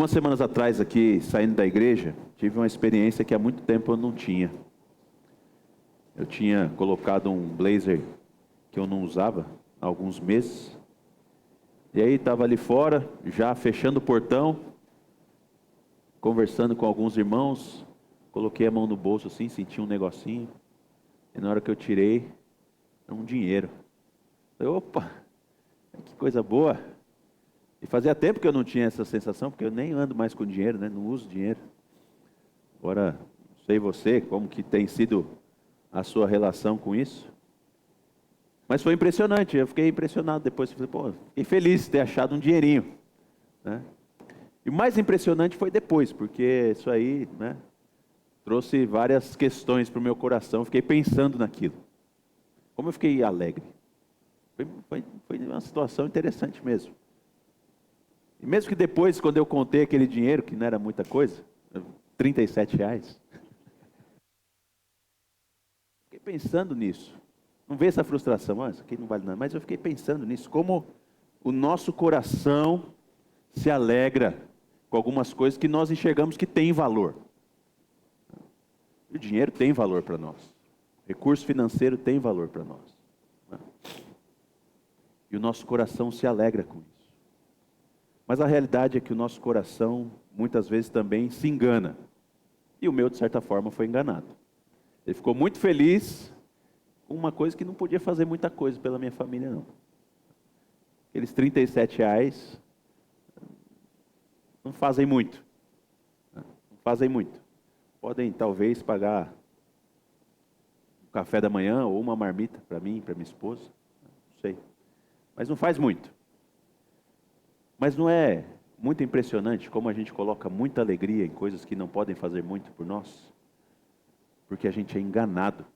Algumas semanas atrás aqui, saindo da igreja, tive uma experiência que há muito tempo eu não tinha. Eu tinha colocado um blazer que eu não usava há alguns meses. E aí estava ali fora, já fechando o portão, conversando com alguns irmãos. Coloquei a mão no bolso assim, senti um negocinho. E na hora que eu tirei, era um dinheiro. Falei, opa, que coisa boa. E fazia tempo que eu não tinha essa sensação, porque eu nem ando mais com dinheiro, né? Não uso dinheiro. Agora, não sei você, como que tem sido a sua relação com isso. Mas foi impressionante, eu fiquei impressionado depois. Falei, pô, fiquei feliz de ter achado um dinheirinho, né? E o mais impressionante foi depois, porque isso aí, né, trouxe várias questões para o meu coração. Fiquei pensando naquilo. Como eu fiquei alegre. Foi uma situação interessante mesmo. E mesmo que depois, quando eu contei aquele dinheiro, que não era muita coisa, R$ 37, fiquei pensando nisso. Não veio essa frustração, isso aqui não vale nada, mas eu fiquei pensando nisso, como o nosso coração se alegra com algumas coisas que nós enxergamos que têm valor. O dinheiro tem valor para nós. O recurso financeiro tem valor para nós. E o nosso coração se alegra com isso. Mas a realidade é que o nosso coração, muitas vezes, também se engana. E o meu, de certa forma, foi enganado. Ele ficou muito feliz com uma coisa que não podia fazer muita coisa pela minha família, não. Aqueles R$ 37 não fazem muito. Não fazem muito. Podem, talvez, pagar um café da manhã ou uma marmita para mim, para minha esposa. Não sei. Mas não faz muito. Mas não é muito impressionante como a gente coloca muita alegria em coisas que não podem fazer muito por nós? Porque a gente é enganado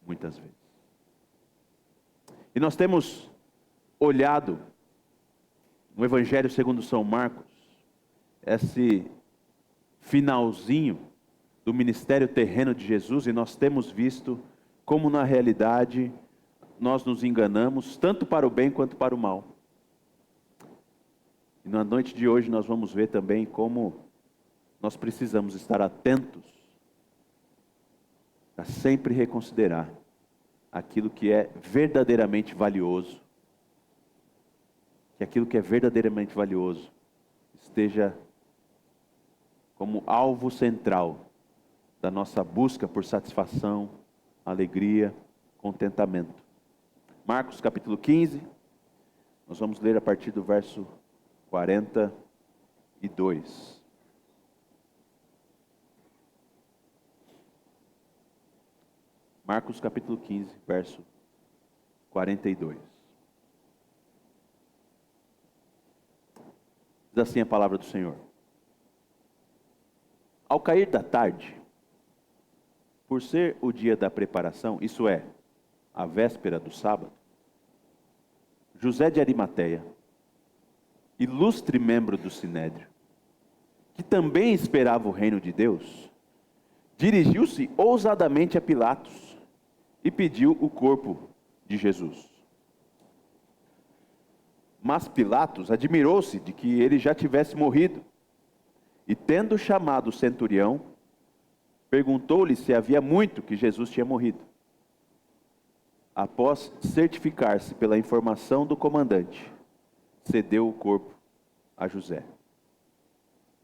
muitas vezes. E nós temos olhado no Evangelho segundo São Marcos, esse finalzinho do ministério terreno de Jesus, e nós temos visto como na realidade nós nos enganamos, tanto para o bem quanto para o mal. E na noite de hoje nós vamos ver também como nós precisamos estar atentos a sempre reconsiderar aquilo que é verdadeiramente valioso. Que aquilo que é verdadeiramente valioso esteja como alvo central da nossa busca por satisfação, alegria, contentamento. Marcos capítulo 15, nós vamos ler a partir do verso 42. Marcos capítulo 15, verso 42. Diz assim a palavra do Senhor. Ao cair da tarde, por ser o dia da preparação, isso é, a véspera do sábado, José de Arimateia, ilustre membro do Sinédrio, que também esperava o reino de Deus, dirigiu-se ousadamente a Pilatos e pediu o corpo de Jesus. Mas Pilatos admirou-se de que ele já tivesse morrido, e tendo chamado o centurião, perguntou-lhe se havia muito que Jesus tinha morrido. Após certificar-se pela informação do comandante, cedeu o corpo a José.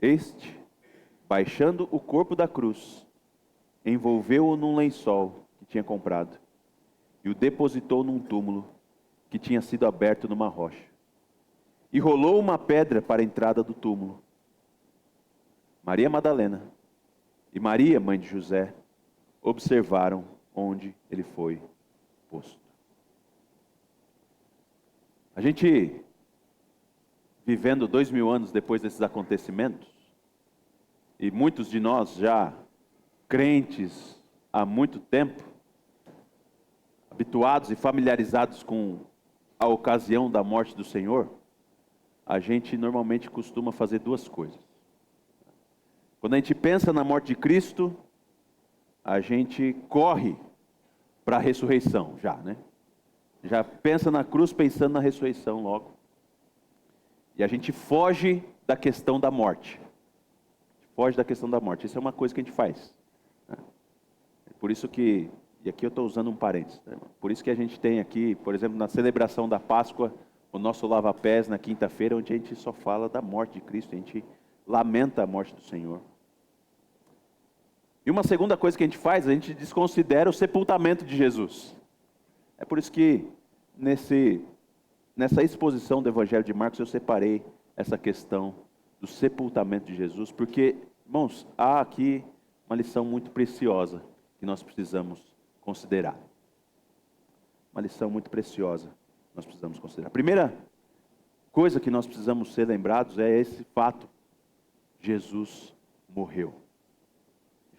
Este, baixando o corpo da cruz, envolveu-o num lençol que tinha comprado e o depositou num túmulo que tinha sido aberto numa rocha. E rolou uma pedra para a entrada do túmulo. Maria Madalena e Maria, mãe de José, observaram onde ele foi posto. A gente, vivendo 2000 anos depois desses acontecimentos, e muitos de nós já crentes há muito tempo, habituados e familiarizados com a ocasião da morte do Senhor, a gente normalmente costuma fazer duas coisas. Quando a gente pensa na morte de Cristo, a gente corre para a ressurreição, já, né? Já pensa na cruz pensando na ressurreição logo. E a gente foge da questão da morte. Foge da questão da morte. Isso é uma coisa que a gente faz. Por isso que, e aqui eu estou usando um parênteses, né? Por isso que a gente tem aqui, por exemplo, na celebração da Páscoa, o nosso lava-pés na quinta-feira, onde a gente só fala da morte de Cristo, a gente lamenta a morte do Senhor. E uma segunda coisa que a gente faz, a gente desconsidera o sepultamento de Jesus. É por isso que nessa exposição do Evangelho de Marcos eu separei essa questão do sepultamento de Jesus, porque, irmãos, há aqui uma lição muito preciosa que nós precisamos considerar. Uma lição muito preciosa que nós precisamos considerar. A primeira coisa que nós precisamos ser lembrados é esse fato: Jesus morreu.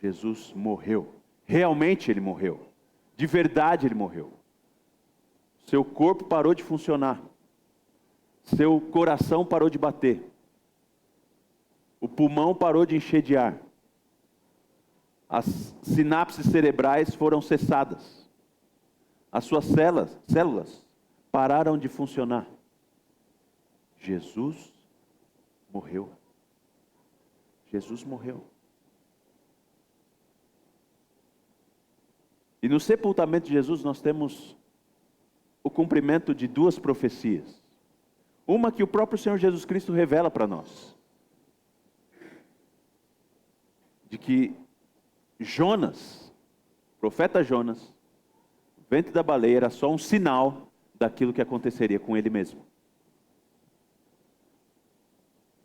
Jesus morreu. Realmente ele morreu. De verdade ele morreu. Seu corpo parou de funcionar. Seu coração parou de bater. O pulmão parou de encher de ar. As sinapses cerebrais foram cessadas. As suas células pararam de funcionar. Jesus morreu. Jesus morreu. E no sepultamento de Jesus nós temos o cumprimento de duas profecias. Uma que o próprio Senhor Jesus Cristo revela para nós. De que Jonas, profeta Jonas, o ventre da baleia era só um sinal daquilo que aconteceria com ele mesmo.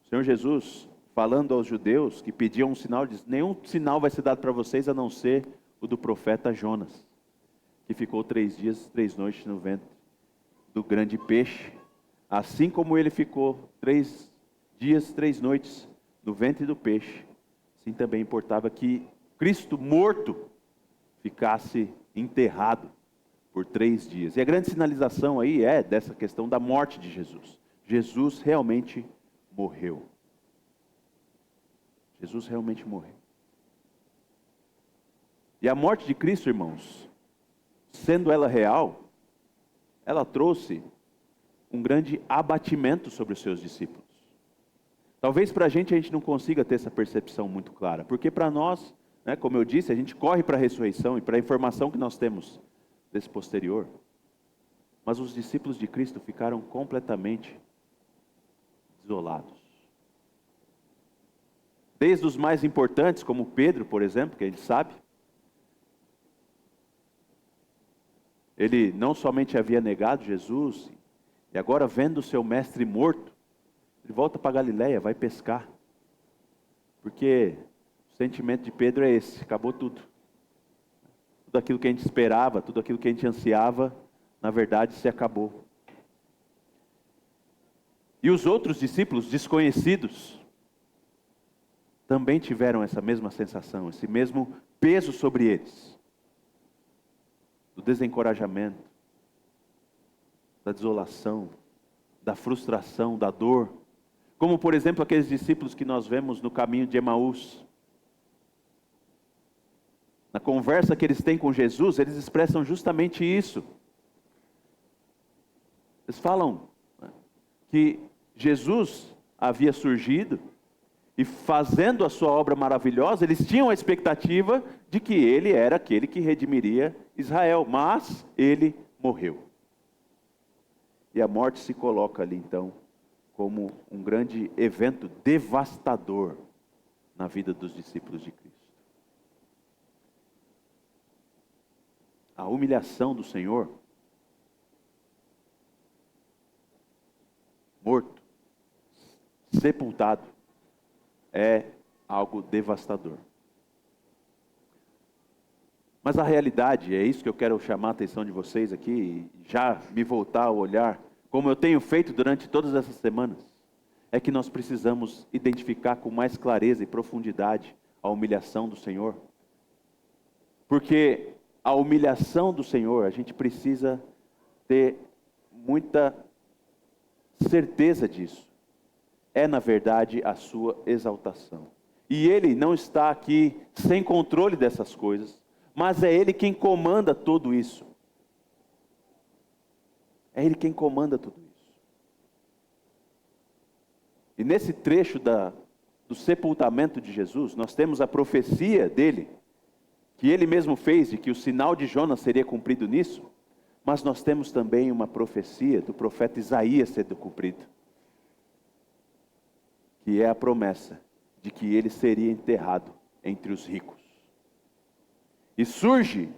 O Senhor Jesus, falando aos judeus que pediam um sinal, diz: nenhum sinal vai ser dado para vocês a não ser o do profeta Jonas, que ficou 3 dias, 3 noites no ventre do grande peixe, assim como ele ficou 3 dias, 3 noites no ventre do peixe, assim também importava que Cristo morto ficasse enterrado por 3 dias. E a grande sinalização aí é dessa questão da morte de Jesus. Jesus realmente morreu. Jesus realmente morreu. E a morte de Cristo, irmãos, sendo ela real, ela trouxe um grande abatimento sobre os seus discípulos. Talvez para a gente não consiga ter essa percepção muito clara, porque para nós, né, como eu disse, a gente corre para a ressurreição e para a informação que nós temos desse posterior. Mas os discípulos de Cristo ficaram completamente isolados. Desde os mais importantes, como Pedro, por exemplo, que a gente sabe, ele não somente havia negado Jesus, e agora vendo o seu mestre morto, ele volta para Galiléia, vai pescar. Porque o sentimento de Pedro é esse: acabou tudo. Tudo aquilo que a gente esperava, tudo aquilo que a gente ansiava, na verdade se acabou. E os outros discípulos desconhecidos também tiveram essa mesma sensação, esse mesmo peso sobre eles. Do desencorajamento, da desolação, da frustração, da dor. Como, por exemplo, aqueles discípulos que nós vemos no caminho de Emaús. Na conversa que eles têm com Jesus, eles expressam justamente isso. Eles falam que Jesus havia surgido e fazendo a sua obra maravilhosa, eles tinham a expectativa de que ele era aquele que redimiria Israel, mas ele morreu. E a morte se coloca ali então como um grande evento devastador na vida dos discípulos de Cristo. A humilhação do Senhor, morto, sepultado, é algo devastador. Mas a realidade, é isso que eu quero chamar a atenção de vocês aqui, e já me voltar a olhar, como eu tenho feito durante todas essas semanas, é que nós precisamos identificar com mais clareza e profundidade a humilhação do Senhor. Porque a humilhação do Senhor, a gente precisa ter muita certeza disso. É, na verdade, a sua exaltação. E Ele não está aqui sem controle dessas coisas, mas é Ele quem comanda tudo isso. É Ele quem comanda tudo isso. E nesse trecho do sepultamento de Jesus, nós temos a profecia dele, que ele mesmo fez, de que o sinal de Jonas seria cumprido nisso, mas nós temos também uma profecia do profeta Isaías sendo cumprido, que é a promessa de que ele seria enterrado entre os ricos. E surge,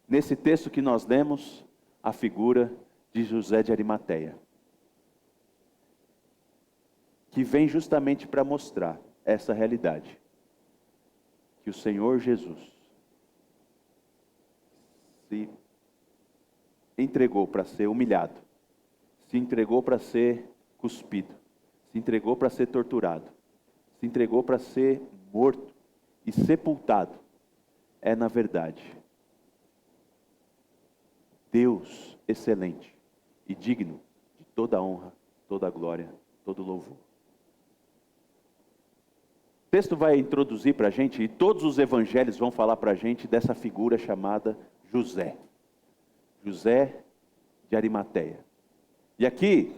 nesse texto que nós lemos, a figura de José de Arimateia, que vem justamente para mostrar essa realidade, que o Senhor Jesus se entregou para ser humilhado, se entregou para ser cuspido, se entregou para ser torturado, se entregou para ser morto e sepultado, é na verdade Deus excelente e digno de toda a honra, toda a glória, todo o louvor. O texto vai introduzir para a gente, e todos os evangelhos vão falar para a gente dessa figura chamada José. José de Arimateia. E aqui,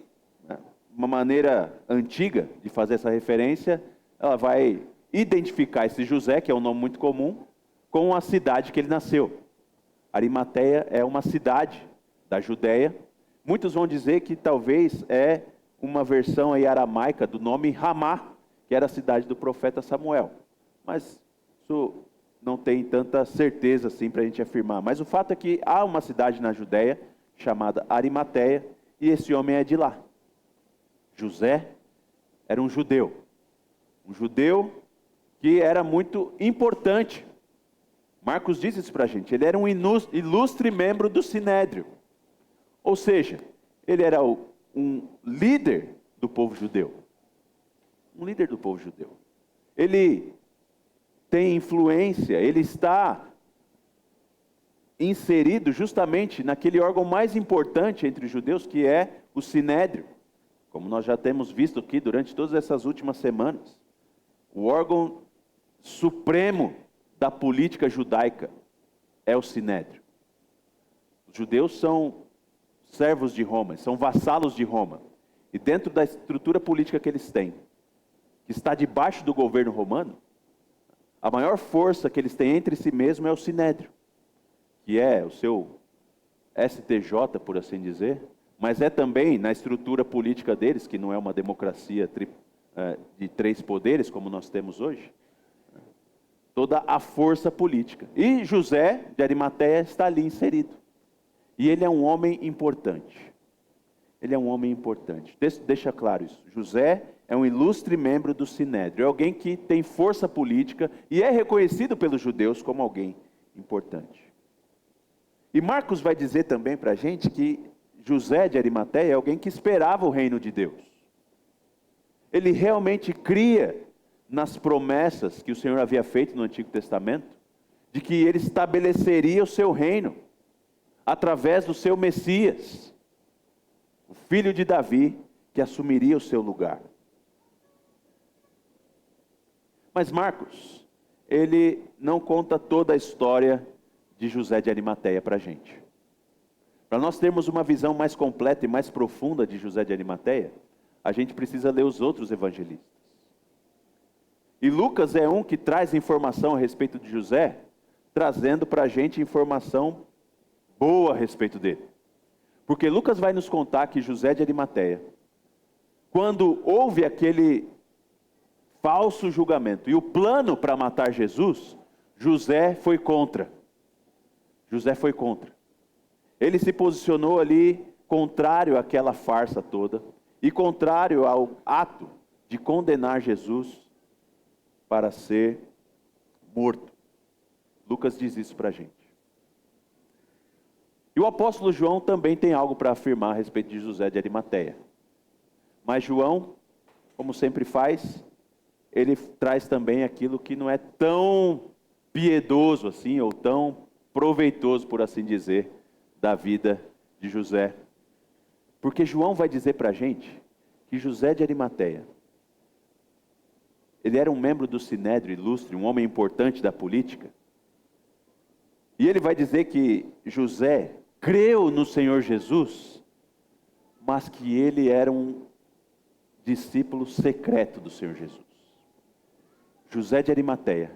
uma maneira antiga de fazer essa referência, ela vai identificar esse José, que é um nome muito comum, com a cidade que ele nasceu. Arimateia é uma cidade da Judéia. Muitos vão dizer que talvez é uma versão aí aramaica do nome Ramá, que era a cidade do profeta Samuel. Mas isso não tem tanta certeza assim para a gente afirmar. Mas o fato é que há uma cidade na Judéia chamada Arimateia, e esse homem é de lá. José era um judeu que era muito importante. Marcos diz isso para a gente, ele era um ilustre membro do Sinédrio. Ou seja, ele era um líder do povo judeu. Um líder do povo judeu. Ele tem influência, ele está inserido justamente naquele órgão mais importante entre os judeus, que é o Sinédrio. Como nós já temos visto aqui durante todas essas últimas semanas. O órgão supremo da política judaica é o Sinédrio. Os judeus são servos de Roma, são vassalos de Roma. E dentro da estrutura política que eles têm, que está debaixo do governo romano, a maior força que eles têm entre si mesmos é o Sinédrio, que é o seu STJ, por assim dizer, mas é também na estrutura política deles, que não é uma democracia de 3 poderes, como nós temos hoje, toda a força política. E José de Arimateia está ali inserido. E ele é um homem importante. Ele é um homem importante. O texto deixa claro isso. José é um ilustre membro do Sinédrio. É alguém que tem força política e é reconhecido pelos judeus como alguém importante. E Marcos vai dizer também para a gente que José de Arimateia é alguém que esperava o reino de Deus. Ele realmente cria nas promessas que o Senhor havia feito no Antigo Testamento, de que ele estabeleceria o seu reino através do seu Messias, o filho de Davi, que assumiria o seu lugar. Mas Marcos, ele não conta toda a história de José de Arimateia para a gente. Para nós termos uma visão mais completa e mais profunda de José de Arimateia, a gente precisa ler os outros evangelistas. E Lucas é um que traz informação a respeito de José, trazendo para a gente informação boa a respeito dele. Porque Lucas vai nos contar que José de Arimateia, quando houve aquele falso julgamento e o plano para matar Jesus, José foi contra. José foi contra. Ele se posicionou ali contrário àquela farsa toda e contrário ao ato de condenar Jesus para ser morto. Lucas diz isso para a gente. E o apóstolo João também tem algo para afirmar a respeito de José de Arimateia. Mas João, como sempre faz, ele traz também aquilo que não é tão piedoso assim, ou tão proveitoso, por assim dizer, da vida de José. Porque João vai dizer para a gente que José de Arimateia, ele era um membro do Sinédrio ilustre, um homem importante da política. E ele vai dizer que José creu no Senhor Jesus, mas que ele era um discípulo secreto do Senhor Jesus. José de Arimateia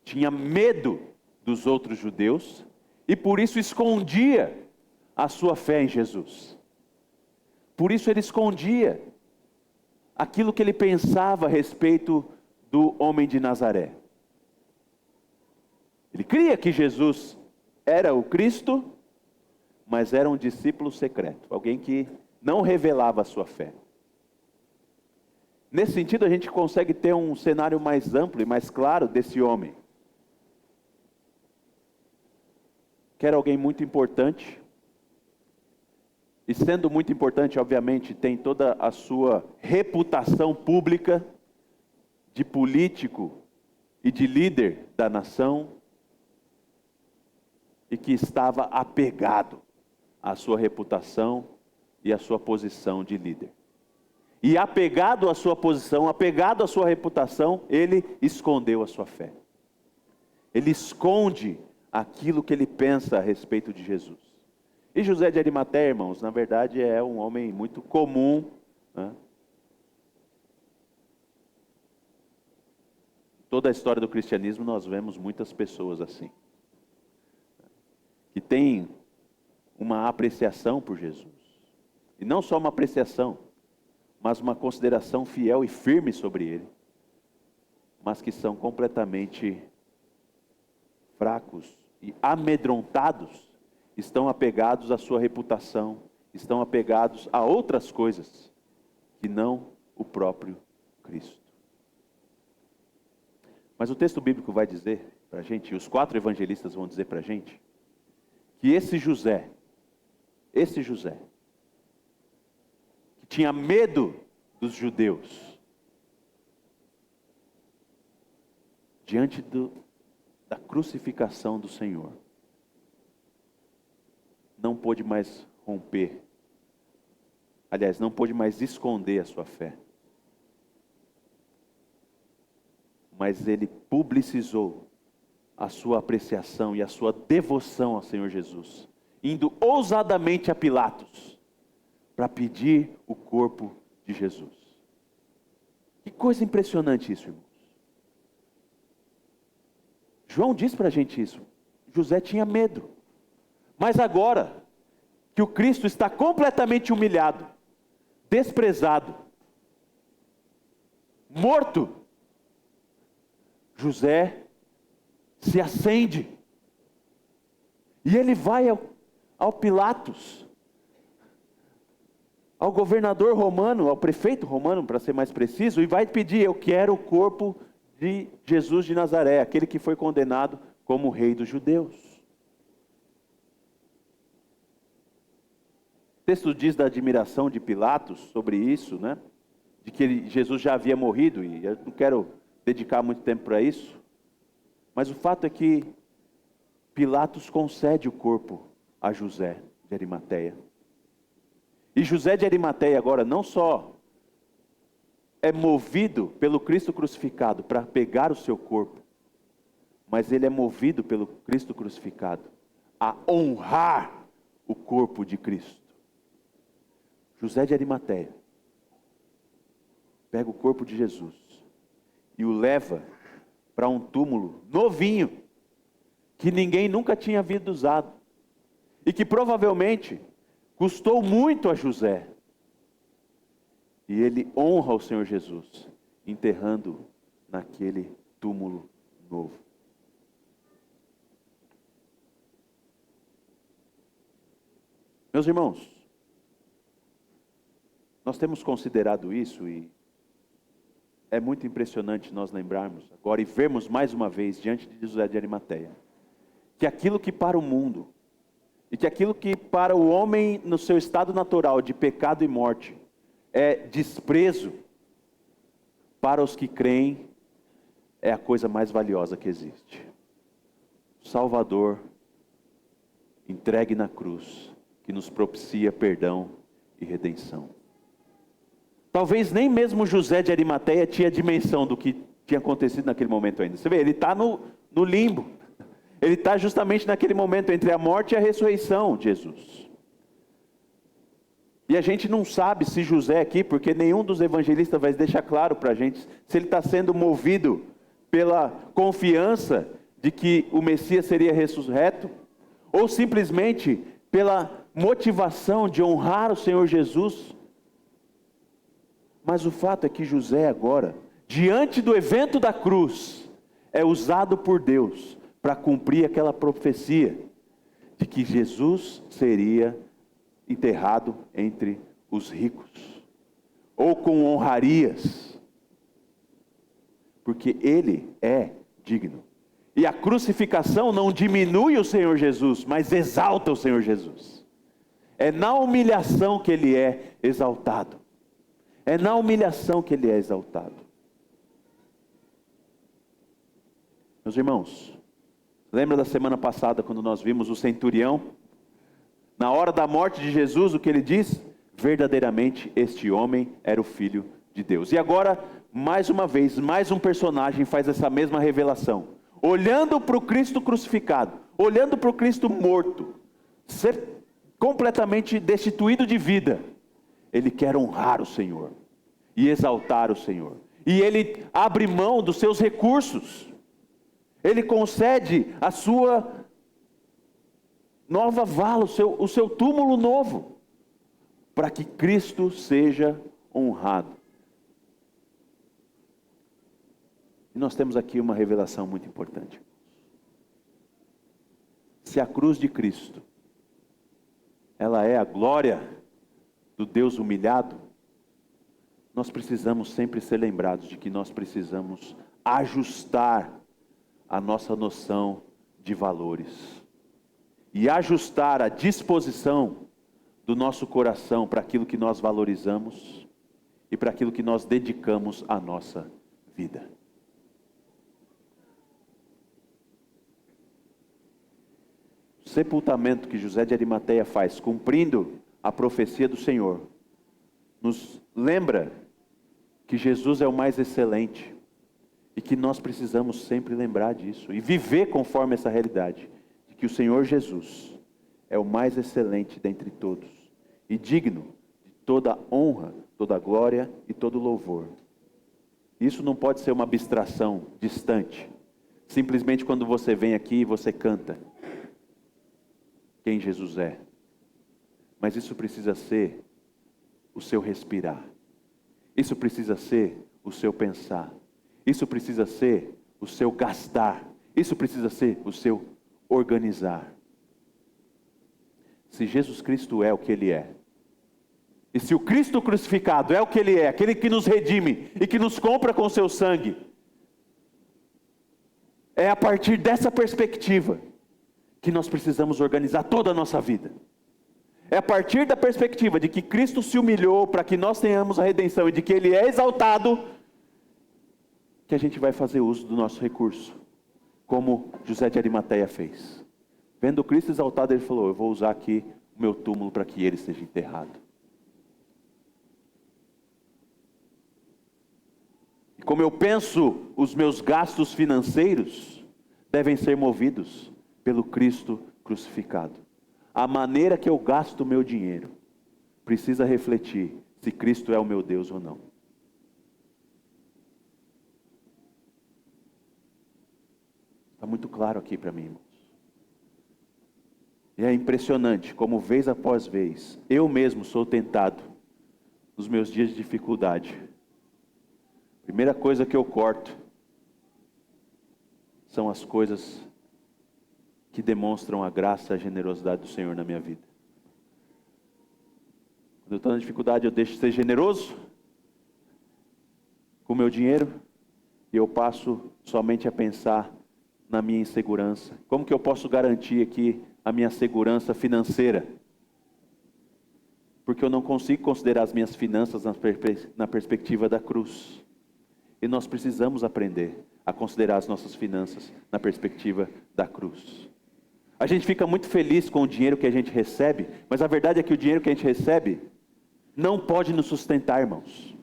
tinha medo dos outros judeus e por isso escondia a sua fé em Jesus. Por isso ele escondia aquilo que ele pensava a respeito do homem de Nazaré. Ele cria que Jesus era o Cristo, mas era um discípulo secreto, alguém que não revelava a sua fé. Nesse sentido, a gente consegue ter um cenário mais amplo e mais claro desse homem. Que era alguém muito importante, e sendo muito importante, obviamente, tem toda a sua reputação pública de político e de líder da nação, e que estava apegado à sua reputação e à sua posição de líder. E apegado à sua posição, apegado à sua reputação, ele escondeu a sua fé. Ele esconde aquilo que ele pensa a respeito de Jesus. E José de Arimateia, irmãos, na verdade é um homem muito comum, né? Toda a história do cristianismo nós vemos muitas pessoas assim, que têm uma apreciação por Jesus. E não só uma apreciação, mas uma consideração fiel e firme sobre ele. Mas que são completamente fracos e amedrontados, estão apegados à sua reputação, estão apegados a outras coisas, que não o próprio Cristo. Mas o texto bíblico vai dizer para a gente, e os 4 evangelistas vão dizer para a gente, que esse José, que tinha medo dos judeus, diante da crucificação do Senhor, não pôde mais romper, aliás, não pôde mais esconder a sua fé, mas ele publicizou a sua apreciação e a sua devoção ao Senhor Jesus, indo ousadamente a Pilatos, para pedir o corpo de Jesus. Que coisa impressionante isso, irmãos. João diz para a gente isso. José tinha medo. Mas agora, que o Cristo está completamente humilhado, desprezado, morto, José se acende. E ele vai ao Pilatos, ao governador romano, ao prefeito romano, para ser mais preciso, e vai pedir: eu quero o corpo de Jesus de Nazaré, aquele que foi condenado como rei dos judeus. O texto diz da admiração de Pilatos sobre isso, né? De que Jesus já havia morrido, e eu não quero dedicar muito tempo para isso, mas o fato é que Pilatos concede o corpo a José de Arimateia. E José de Arimateia agora não só é movido pelo Cristo crucificado para pegar o seu corpo, mas ele é movido pelo Cristo crucificado a honrar o corpo de Cristo. José de Arimateia pega o corpo de Jesus e o leva para um túmulo novinho, que ninguém nunca tinha visto usado, e que provavelmente custou muito a José. E ele honra o Senhor Jesus, enterrando naquele túmulo novo. Meus irmãos, nós temos considerado isso e é muito impressionante nós lembrarmos agora e vermos mais uma vez diante de José de Arimateia, que aquilo que para o mundo, e que aquilo que para o homem no seu estado natural de pecado e morte é desprezo, para os que creem é a coisa mais valiosa que existe. O Salvador entregue na cruz, que nos propicia perdão e redenção. Talvez nem mesmo José de Arimateia tinha dimensão do que tinha acontecido naquele momento ainda. Você vê, ele está no limbo. Ele está justamente naquele momento entre a morte e a ressurreição de Jesus. E a gente não sabe se José aqui, porque nenhum dos evangelistas vai deixar claro para a gente, se ele está sendo movido pela confiança de que o Messias seria ressurreto, ou simplesmente pela motivação de honrar o Senhor Jesus. Mas o fato é que José agora, diante do evento da cruz, é usado por Deus para cumprir aquela profecia de que Jesus seria enterrado entre os ricos, ou com honrarias, porque ele é digno. E a crucificação não diminui o Senhor Jesus, mas exalta o Senhor Jesus. É na humilhação que ele é exaltado. É na humilhação que ele é exaltado. Meus irmãos, lembra da semana passada quando nós vimos o centurião? Na hora da morte de Jesus, o que ele diz? Verdadeiramente este homem era o Filho de Deus. E agora, mais uma vez, mais um personagem faz essa mesma revelação. Olhando para o Cristo crucificado, olhando para o Cristo morto, ser completamente destituído de vida, ele quer honrar o Senhor e exaltar o Senhor. E ele abre mão dos seus recursos. Ele concede a sua nova vala, o seu túmulo novo, para que Cristo seja honrado. E nós temos aqui uma revelação muito importante. Se a cruz de Cristo, ela é a glória do Deus humilhado, nós precisamos sempre ser lembrados de que nós precisamos ajustar a nossa noção de valores. E ajustar a disposição do nosso coração para aquilo que nós valorizamos e para aquilo que nós dedicamos à nossa vida. O sepultamento que José de Arimateia faz, cumprindo a profecia do Senhor, nos lembra que Jesus é o mais excelente e que nós precisamos sempre lembrar disso e viver conforme essa realidade. Que o Senhor Jesus é o mais excelente dentre todos e digno de toda honra, toda glória e todo louvor. Isso não pode ser uma abstração distante, simplesmente quando você vem aqui e você canta quem Jesus é. Mas isso precisa ser o seu respirar, isso precisa ser o seu pensar, isso precisa ser o seu gastar, isso precisa ser o seu organizar. Se Jesus Cristo é o que Ele é, e se o Cristo crucificado é o que Ele é, aquele que nos redime e que nos compra com o seu sangue, é a partir dessa perspectiva que nós precisamos organizar toda a nossa vida. É a partir da perspectiva de que Cristo se humilhou para que nós tenhamos a redenção e de que Ele é exaltado, que a gente vai fazer uso do nosso recurso, como José de Arimateia fez. Vendo Cristo exaltado, ele falou: eu vou usar aqui o meu túmulo para que ele seja enterrado. E como eu penso, os meus gastos financeiros devem ser movidos pelo Cristo crucificado. A maneira que eu gasto o meu dinheiro precisa refletir se Cristo é o meu Deus ou não. Está muito claro aqui para mim, irmãos. E é impressionante como vez após vez, eu mesmo sou tentado nos meus dias de dificuldade. Primeira coisa que eu corto são as coisas que demonstram a graça e a generosidade do Senhor na minha vida. Quando eu estou na dificuldade, eu deixo de ser generoso com o meu dinheiro e eu passo somente a pensar na minha insegurança. Como que eu posso garantir aqui a minha segurança financeira? Porque eu não consigo considerar as minhas finanças na perspectiva da cruz. E nós precisamos aprender a considerar as nossas finanças na perspectiva da cruz. A gente fica muito feliz com o dinheiro que a gente recebe, mas a verdade é que o dinheiro que a gente recebe não pode nos sustentar, irmãos.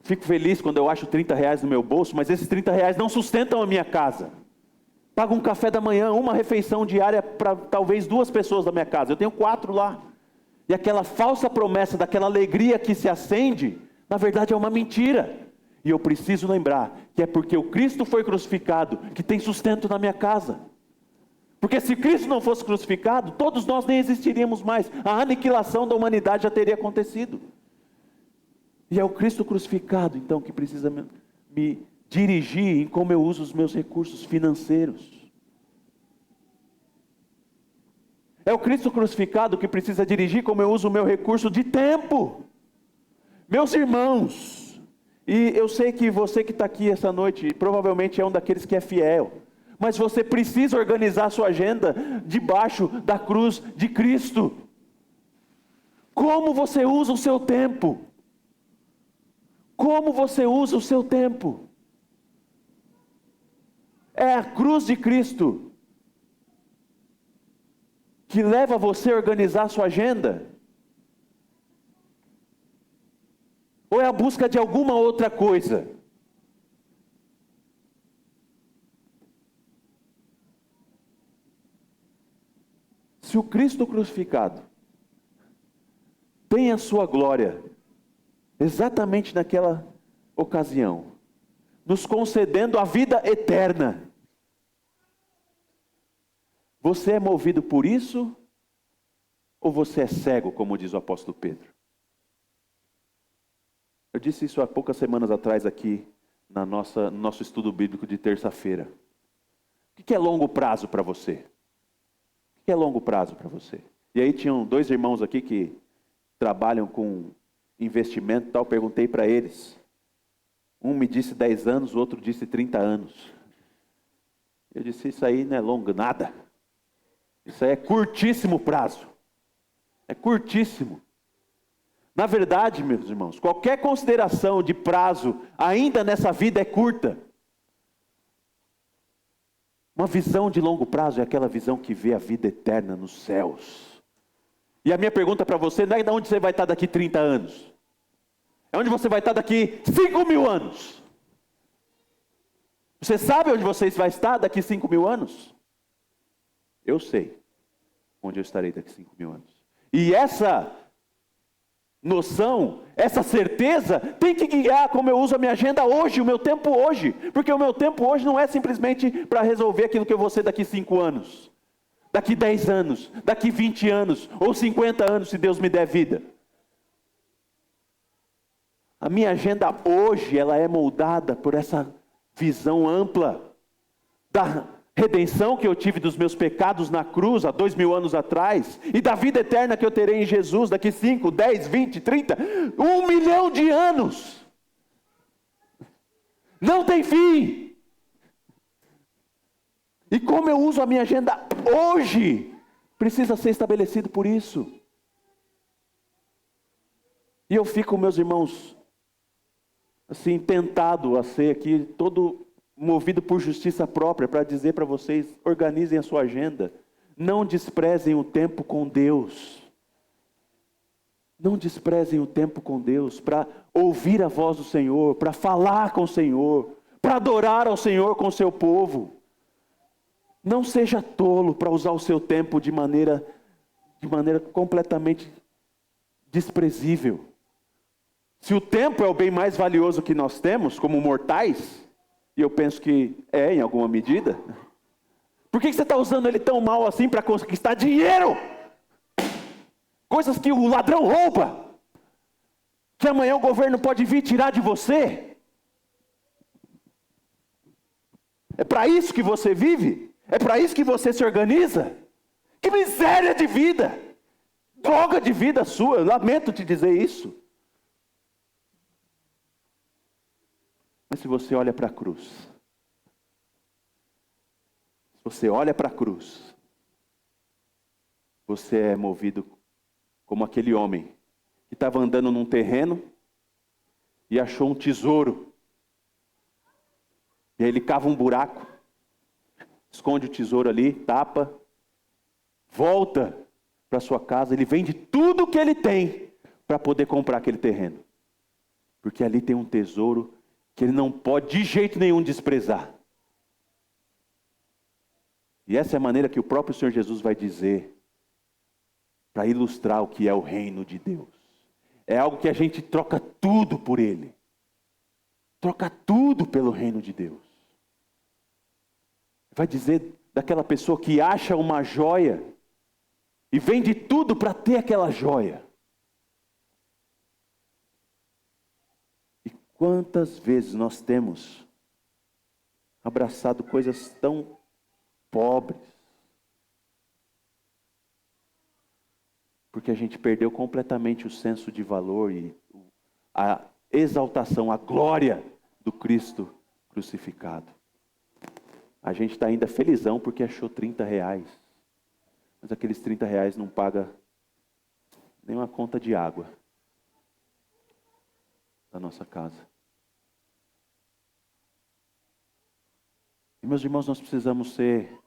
Fico feliz quando eu acho 30 reais no meu bolso, mas esses 30 reais não sustentam a minha casa. Pago um café da manhã, uma refeição diária para talvez 2 pessoas da minha casa. Eu tenho 4 lá. E aquela falsa promessa daquela alegria que se acende, na verdade é uma mentira. E eu preciso lembrar que é porque o Cristo foi crucificado que tem sustento na minha casa. Porque se Cristo não fosse crucificado, todos nós nem existiríamos mais. A aniquilação da humanidade já teria acontecido. E é o Cristo crucificado, então, que precisa me dirigir em como eu uso os meus recursos financeiros. É o Cristo crucificado que precisa dirigir como eu uso o meu recurso de tempo. Meus irmãos, e eu sei que você que está aqui essa noite, provavelmente é um daqueles que é fiel, mas você precisa organizar a sua agenda debaixo da cruz de Cristo. Como você usa o seu tempo? Como você usa o seu tempo? É a cruz de Cristo que leva você a organizar a sua agenda? Ou é a busca de alguma outra coisa? Se o Cristo crucificado tem a sua glória, exatamente naquela ocasião, nos concedendo a vida eterna, você é movido por isso? Ou você é cego, como diz o apóstolo Pedro? Eu disse isso há poucas semanas atrás aqui, no nosso estudo bíblico de terça-feira. O que é longo prazo para você? O que é longo prazo para você? E aí tinham 2 irmãos aqui que trabalham com investimento e tal, perguntei para eles. Um me disse 10 anos, o outro disse 30 anos. Eu disse, isso aí não é longo nada. Isso aí é curtíssimo prazo. É curtíssimo. Na verdade, meus irmãos, qualquer consideração de prazo, ainda nessa vida, é curta. Uma visão de longo prazo é aquela visão que vê a vida eterna nos céus. E a minha pergunta para você não é de onde você vai estar daqui 30 anos. É onde você vai estar daqui 5.000 anos. Você sabe onde você vai estar daqui 5.000 anos? Eu sei onde eu estarei daqui 5.000 anos. E essa noção, essa certeza, tem que guiar como eu uso a minha agenda hoje, o meu tempo hoje. Porque o meu tempo hoje não é simplesmente para resolver aquilo que eu vou ser daqui 5 anos. Daqui 10 anos, daqui 20 anos, ou 50 anos, se Deus me der vida. A minha agenda hoje, ela é moldada por essa visão ampla da redenção que eu tive dos meus pecados na cruz há 2.000 anos atrás, e da vida eterna que eu terei em Jesus daqui 5, 10, 20, 30, 1 milhão de anos. Não tem fim. E como eu uso a minha agenda hoje, precisa ser estabelecido por isso. E eu fico, meus irmãos, assim, tentado a ser aqui todo movido por justiça própria, para dizer para vocês, organizem a sua agenda, não desprezem o tempo com Deus, não desprezem o tempo com Deus, para ouvir a voz do Senhor, para falar com o Senhor, para adorar ao Senhor com o seu povo. Não seja tolo para usar o seu tempo de maneira completamente desprezível. Se o tempo é o bem mais valioso que nós temos, como mortais, e eu penso que é, em alguma medida. Por que você está usando ele tão mal assim para conquistar dinheiro? Coisas que o ladrão rouba. Que amanhã o governo pode vir tirar de você. É para isso que você vive? É para isso que você se organiza? Que miséria de vida! Droga de vida sua, eu lamento te dizer isso. Mas se você olha para a cruz, se você olha para a cruz, você é movido como aquele homem que estava andando num terreno e achou um tesouro. E aí ele cava um buraco, esconde o tesouro ali, tapa, volta para sua casa, ele vende tudo o que ele tem para poder comprar aquele terreno. Porque ali tem um tesouro que ele não pode de jeito nenhum desprezar. E essa é a maneira que o próprio Senhor Jesus vai dizer para ilustrar o que é o reino de Deus. É algo que a gente troca tudo por ele. Troca tudo pelo reino de Deus. Vai dizer daquela pessoa que acha uma joia e vende tudo para ter aquela joia. E quantas vezes nós temos abraçado coisas tão pobres, porque a gente perdeu completamente o senso de valor e a exaltação, a glória do Cristo crucificado. A gente está ainda felizão porque achou R$30, mas aqueles R$30 não paga nem uma conta de água da nossa casa. E meus irmãos, nós precisamos ser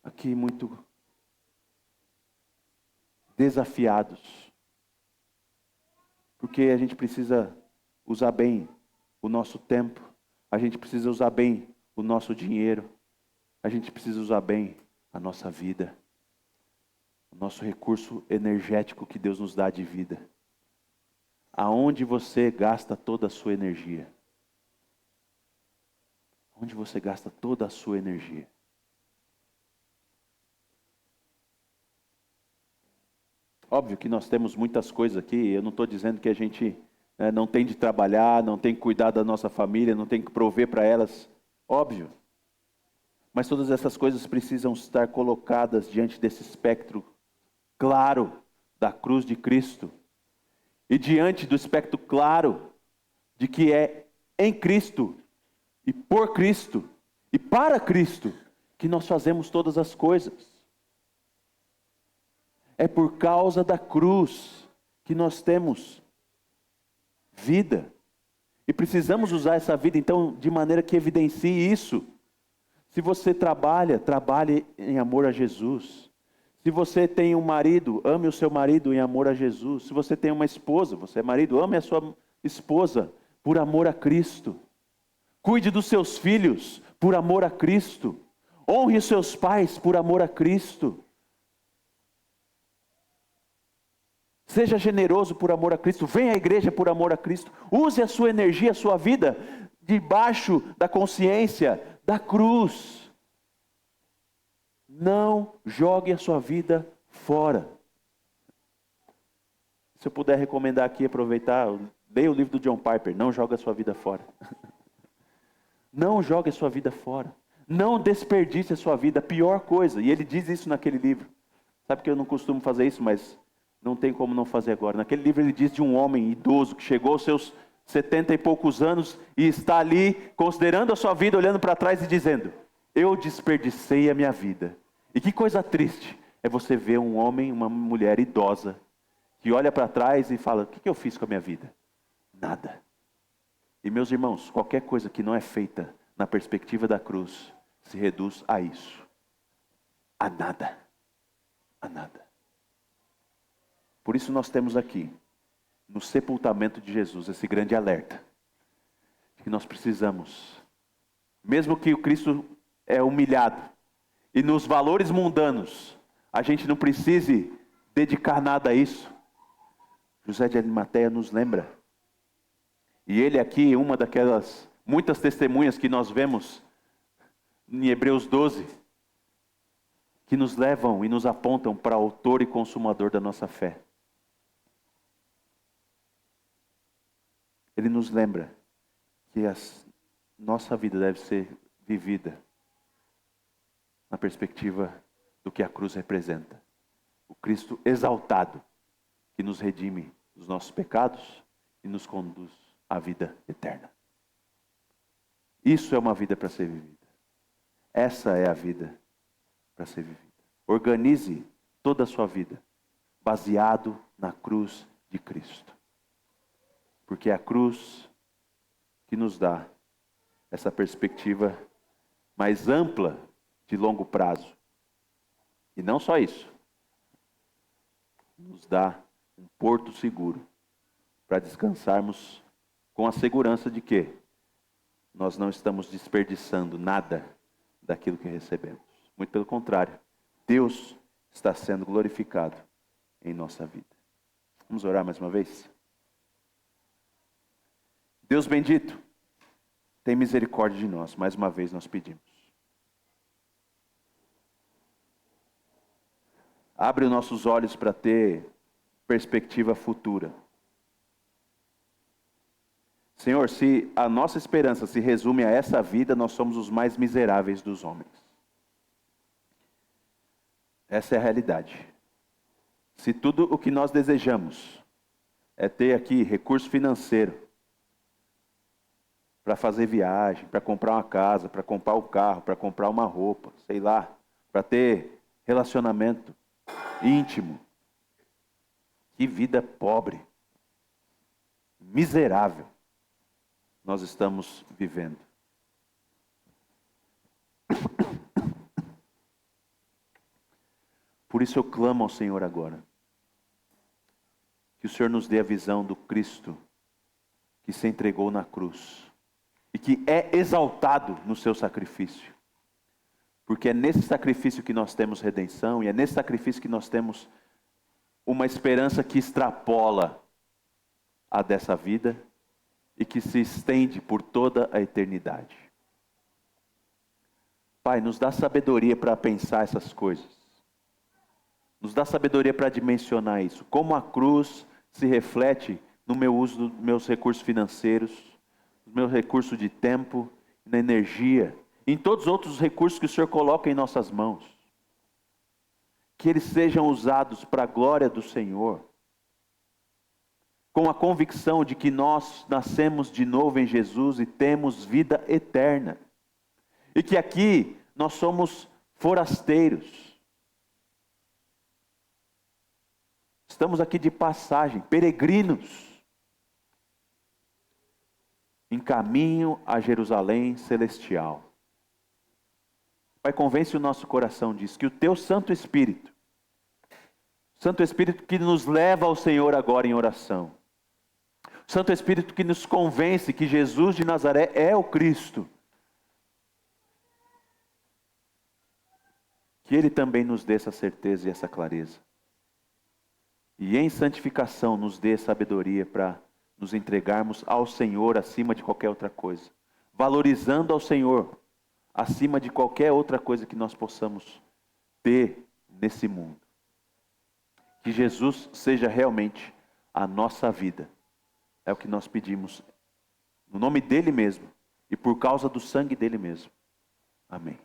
aqui muito desafiados, porque a gente precisa usar bem o nosso tempo, a gente precisa usar bem o nosso dinheiro, a gente precisa usar bem a nossa vida, o nosso recurso energético que Deus nos dá de vida. Aonde você gasta toda a sua energia? Onde você gasta toda a sua energia? Óbvio que nós temos muitas coisas aqui, eu não estou dizendo que a gente não tem de trabalhar, não tem que cuidar da nossa família, não tem que prover para elas, óbvio. Mas todas essas coisas precisam estar colocadas diante desse espectro claro da cruz de Cristo. E diante do espectro claro de que é em Cristo, e por Cristo, e para Cristo, que nós fazemos todas as coisas. É por causa da cruz que nós temos vida. E precisamos usar essa vida, então, de maneira que evidencie isso. Se você trabalha, trabalhe em amor a Jesus. Se você tem um marido, ame o seu marido em amor a Jesus. Se você tem uma esposa, você é marido, ame a sua esposa por amor a Cristo. Cuide dos seus filhos por amor a Cristo. Honre os seus pais por amor a Cristo. Seja generoso por amor a Cristo. Venha à igreja por amor a Cristo. Use a sua energia, a sua vida, debaixo da consciência da cruz. Não jogue a sua vida fora. Se eu puder recomendar aqui, aproveitar, leia o livro do John Piper. Não jogue a sua vida fora. Não jogue a sua vida fora. Não desperdice a sua vida. A pior coisa. E ele diz isso naquele livro. Sabe que eu não costumo fazer isso, mas não tem como não fazer agora. Naquele livro ele diz de um homem idoso que chegou aos seus 70 e poucos anos e está ali considerando a sua vida, olhando para trás e dizendo: eu desperdicei a minha vida. E que coisa triste é você ver um homem, uma mulher idosa que olha para trás e fala: o que eu fiz com a minha vida? Nada. E meus irmãos, qualquer coisa que não é feita na perspectiva da cruz se reduz a isso. A nada. A nada. Por isso nós temos aqui, no sepultamento de Jesus, esse grande alerta. Que nós precisamos, mesmo que o Cristo é humilhado, e nos valores mundanos, a gente não precise dedicar nada a isso. José de Arimateia nos lembra. E ele aqui, uma daquelas muitas testemunhas que nós vemos em Hebreus 12, que nos levam e nos apontam para o autor e consumador da nossa fé. Ele nos lembra que a nossa vida deve ser vivida na perspectiva do que a cruz representa. O Cristo exaltado, que nos redime dos nossos pecados e nos conduz à vida eterna. Isso é uma vida para ser vivida. Essa é a vida para ser vivida. Organize toda a sua vida baseado na cruz de Cristo. Porque é a cruz que nos dá essa perspectiva mais ampla de longo prazo. E não só isso. Nos dá um porto seguro para descansarmos com a segurança de que nós não estamos desperdiçando nada daquilo que recebemos. Muito pelo contrário. Deus está sendo glorificado em nossa vida. Vamos orar mais uma vez? Deus bendito, tem misericórdia de nós, mais uma vez nós pedimos. Abre os nossos olhos para ter perspectiva futura. Senhor, se a nossa esperança se resume a essa vida, nós somos os mais miseráveis dos homens. Essa é a realidade. Se tudo o que nós desejamos é ter aqui recurso financeiro para fazer viagem, para comprar uma casa, para comprar um carro, para comprar uma roupa, sei lá, para ter relacionamento íntimo. Que vida pobre, miserável nós estamos vivendo. Por isso eu clamo ao Senhor agora, que o Senhor nos dê a visão do Cristo que se entregou na cruz e que é exaltado no seu sacrifício. Porque é nesse sacrifício que nós temos redenção e é nesse sacrifício que nós temos uma esperança que extrapola a dessa vida e que se estende por toda a eternidade. Pai, nos dá sabedoria para pensar essas coisas. Nos dá sabedoria para dimensionar isso. Como a cruz se reflete no meu uso dos meus recursos financeiros, no meu recurso de tempo, na energia, em todos os outros recursos que o Senhor coloca em nossas mãos. Que eles sejam usados para a glória do Senhor. Com a convicção de que nós nascemos de novo em Jesus e temos vida eterna. E que aqui nós somos forasteiros. Estamos aqui de passagem, peregrinos, em caminho a Jerusalém celestial. Pai, convence o nosso coração disso, que o Teu Santo Espírito que nos leva ao Senhor agora em oração, o Santo Espírito que nos convence que Jesus de Nazaré é o Cristo, que Ele também nos dê essa certeza e essa clareza. E em santificação nos dê sabedoria para nos entregarmos ao Senhor acima de qualquer outra coisa. Valorizando ao Senhor acima de qualquer outra coisa que nós possamos ter nesse mundo. Que Jesus seja realmente a nossa vida. É o que nós pedimos no nome dEle mesmo e por causa do sangue dEle mesmo. Amém.